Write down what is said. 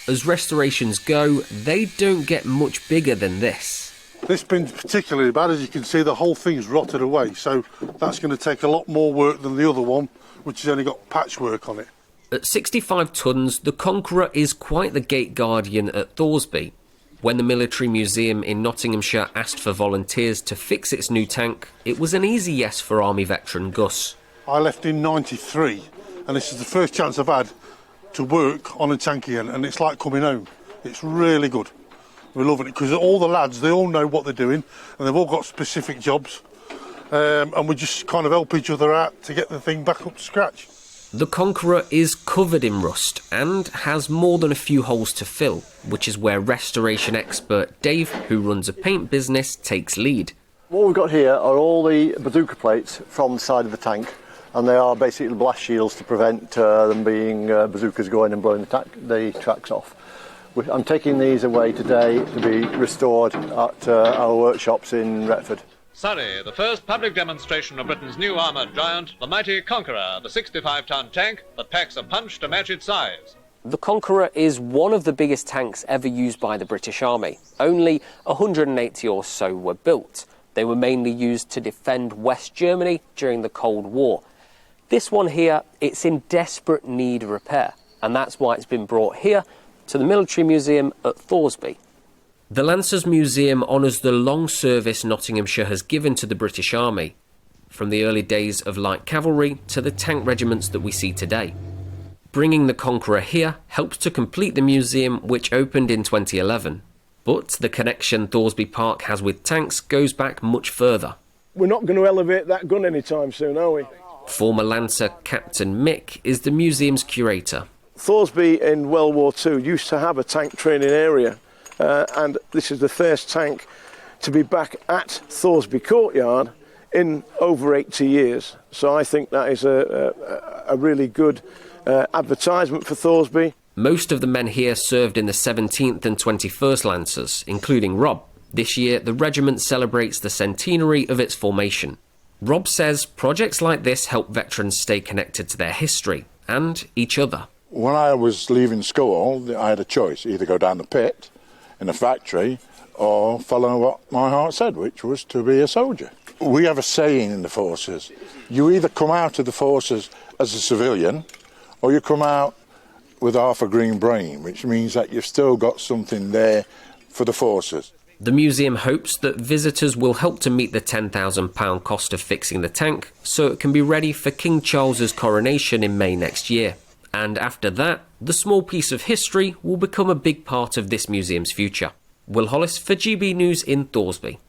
As restorations go, they don't get much bigger than this. This bin's particularly bad. As you can see, the whole thing's rotted away, so that's going to take a lot more work than the other one, which has only got patchwork on it. At 65 tonnes, the Conqueror is quite the gate guardian at Thoresby. When the Military Museum in Nottinghamshire asked for volunteers to fix its new tank, it was an easy yes for Army veteran Gus. I left in '93, and this is the first chance I've had to work on a tank again, and it's like coming home. It's really good. We're loving it, because all the lads, they all know what they're doing, and they've all got specific jobs, and we just kind of help each other out to get the thing back up to scratch. The Conqueror is covered in rust and has more than a few holes to fill, which is where restoration expert Dave, who runs a paint business, takes lead. What we've got here are all the bazooka plates from the side of the tank, and they are basically the blast shields to prevent them being bazookas going and blowing the tracks off. I'm taking these away today to be restored at our workshops in Retford. Surrey, the first public demonstration of Britain's new armoured giant, the mighty Conqueror, the 65-ton tank that packs a punch to match its size. The Conqueror is one of the biggest tanks ever used by the British Army. Only 180 or so were built. They were mainly used to defend West Germany during the Cold War. This one here, it's in desperate need of repair, and that's why it's been brought here to the Military Museum at Thoresby. The Lancers Museum honours the long service Nottinghamshire has given to the British Army, from the early days of light cavalry to the tank regiments that we see today. Bringing the Conqueror here helps to complete the museum, which opened in 2011. But the connection Thoresby Park has with tanks goes back much further. We're not going to elevate that gun anytime soon, are we? Former Lancer Captain Mick is the museum's curator. Thoresby in World War II used to have a tank training area. And this is the first tank to be back at Thoresby Courtyard in over 80 years. So I think that is a really good advertisement for Thoresby. Most of the men here served in the 17th and 21st Lancers, including Rob. This year, the regiment celebrates the centenary of its formation. Rob says projects like this help veterans stay connected to their history and each other. When I was leaving school, I had a choice, either go down the pit in a factory or follow what my heart said, which was to be a soldier. We have a saying in the forces: you either come out of the forces as a civilian or you come out with half a green brain, which means that you've still got something there for the forces. The museum hopes that visitors will help to meet the £10,000 cost of fixing the tank so it can be ready for King Charles's coronation in May next year. And after that, the small piece of history will become a big part of this museum's future. Will Hollis for GB News in Thoresby.